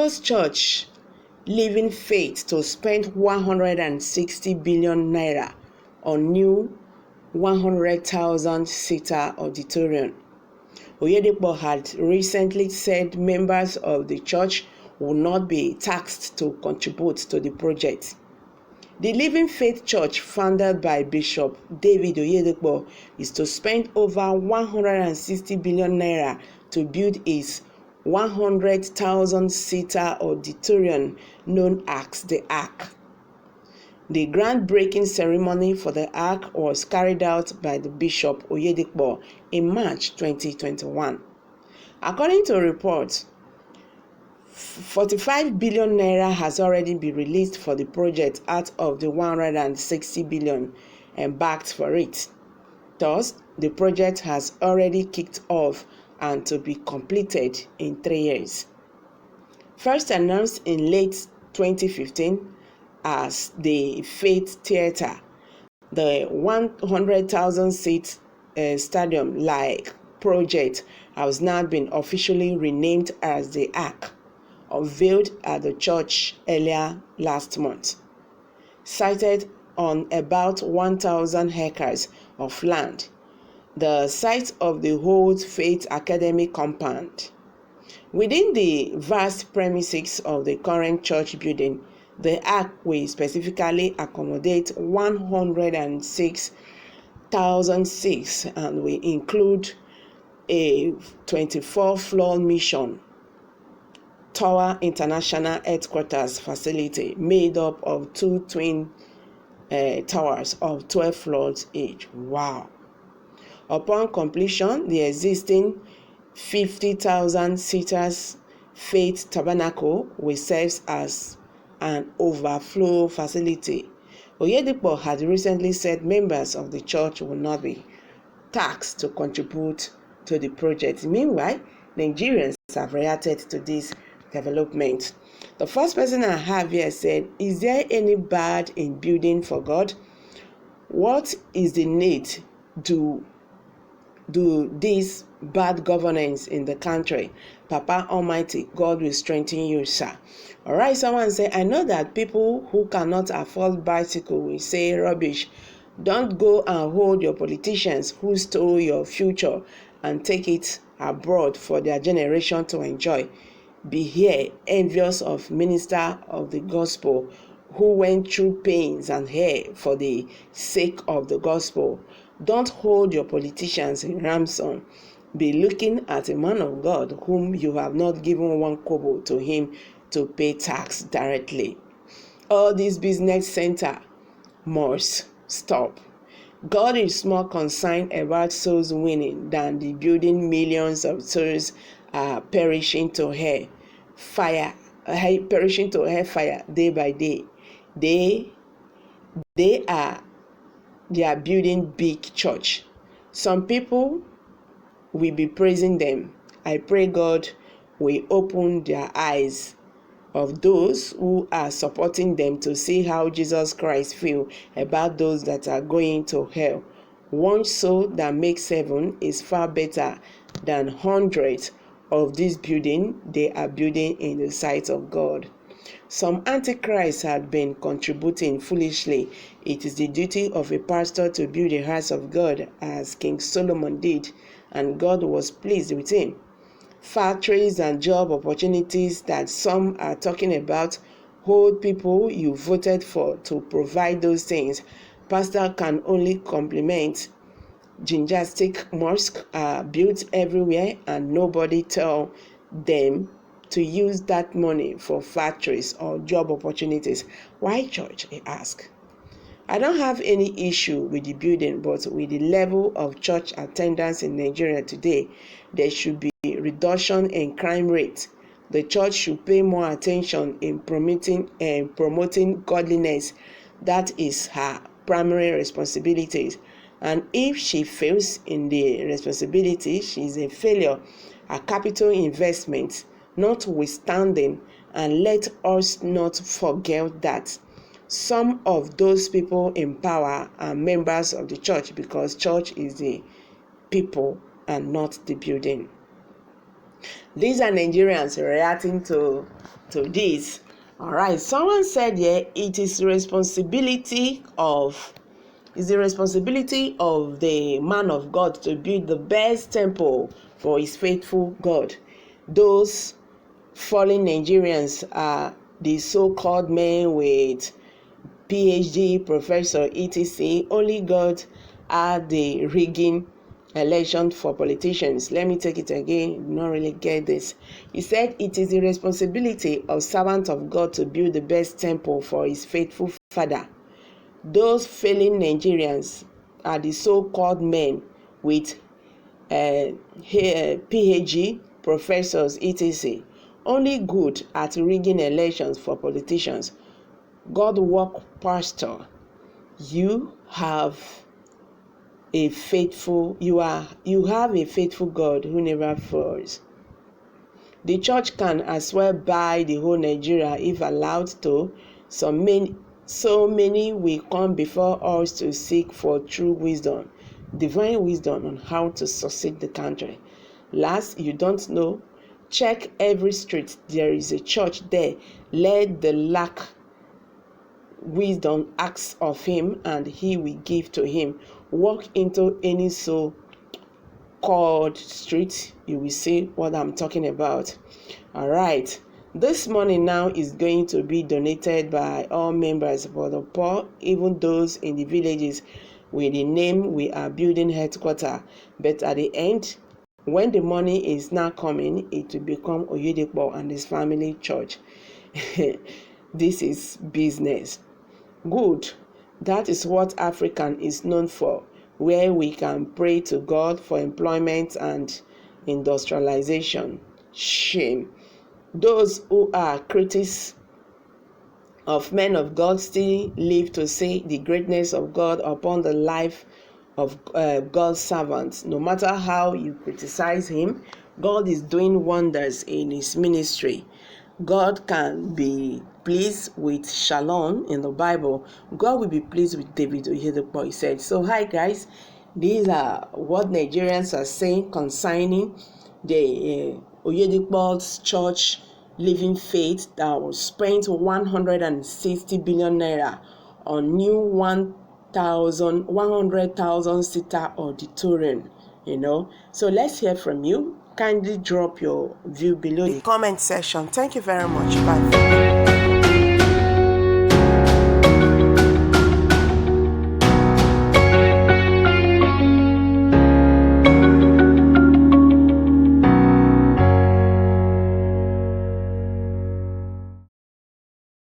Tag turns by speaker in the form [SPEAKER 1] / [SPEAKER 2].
[SPEAKER 1] Oyedepo'S church Living Faith to spend 160 billion naira on new 100,000-seater auditorium. Oyedepo had recently said members of the church will not be taxed to contribute to the project. The Living Faith Church, founded by Bishop David Oyedepo, is to spend over 160 billion naira to build its 100,000-seater auditorium known as the Ark. The groundbreaking ceremony for the Ark was carried out by the Bishop Oyedepo in March 2021. According to reports, 45 billion naira has already been released for the project out of the 160 billion embarked for it. Thus, the project has already kicked off and to be completed in 3 years. First announced in late 2015 as the Faith Theatre, the 100,000-seat stadium-like project has now been officially renamed as the Ark, unveiled at the church earlier last month. Sited on about 1,000 acres of land, the site of the Old Faith Academy compound. Within the vast premises of the current church building, the Ark will specifically accommodate 106,000 seats and will include a 24-floor mission tower international headquarters facility made up of two twin towers of 12 floors each. Wow! Upon completion, the existing 50,000 seaters Faith Tabernacle will serve as an overflow facility. Oyedepo had recently said members of the church will not be taxed to contribute to the project. Meanwhile, Nigerians have reacted to this development. The first person I have here said, "Is there any bad in building for God? What is the need to do this bad governance in the country? Papa Almighty, God will strengthen you, sir." All right, someone say, "I know that people who cannot afford bicycle will say rubbish. Don't go and hold your politicians who stole your future and take it abroad for their generation to enjoy. Be here envious of minister of the gospel who went through pains and hair for the sake of the gospel. Don't hold your politicians in ransom. Be looking at a man of God whom you have not given one kobo to him to pay tax directly. All this business center must stop. God is more concerned about souls winning than the building millions of souls are perishing to hellfire day by day. They are building big church. Some people will be praising them. I pray God will open their eyes of those who are supporting them to see how Jesus Christ feels about those that are going to hell. One soul that makes heaven is far better than hundreds of this building they are building in the sight of God. Some antichrists had been contributing foolishly. It is the duty of a pastor to build the house of God as King Solomon did, and God was pleased with him. Factories and job opportunities that some are talking about, hold people you voted for to provide those things. Pastor can only compliment. Gymnastic mosques are built everywhere and nobody tell them to use that money for factories or job opportunities. Why church? He asked. I don't have any issue with the building, but with the level of church attendance in Nigeria today, there should be a reduction in crime rate. The church should pay more attention in promoting godliness. That is her primary responsibilities. And if she fails in the responsibility, she is a failure. A capital investment notwithstanding, and let us not forget that some of those people in power are members of the church, because church is the people and not the building. These are Nigerians reacting to this. All right, someone said here it is the responsibility of the man of God to build the best temple for his faithful God. Those fallen Nigerians are the so-called men with PhD, professor, etc. Only God are the rigging election for politicians. Let me take it again. You don't really get this. He said it is the responsibility of servant of God to build the best temple for his faithful father. Those failing Nigerians are the so-called men with PhD, professors, etc. Only good at rigging elections for politicians. God work pastor, you have a faithful God who never fails. The church can as well buy the whole Nigeria if allowed to. So many will come before us to seek for true wisdom, divine wisdom on how to succeed the country. Last, you don't know, check every street. There is a church there. Let the lack wisdom ask of him, and he will give to him. Walk into any so-called street, you will see what I'm talking about. All right, this money now is going to be donated by all members for the poor, even those in the villages with the name we are building headquarters. But at the end, when the money is now coming, it will become Oyedepo and his family church. This is business. Good. That is what African is known for, where we can pray to God for employment and industrialization. Shame. Those who are critics of men of God still live to see the greatness of God upon the life of God's servants. No matter how you criticize him, God is doing wonders in his ministry. God can be pleased with Shalom in the Bible. God will be pleased with David Oyedepo, he said. So hi guys, these are what Nigerians are saying concerning the Oyedepo'S church living faith that was spent 160 billion naira on new 100,000 seater auditorium. So let's hear from you. Kindly drop your view below the comment section. Thank you very much. Bye.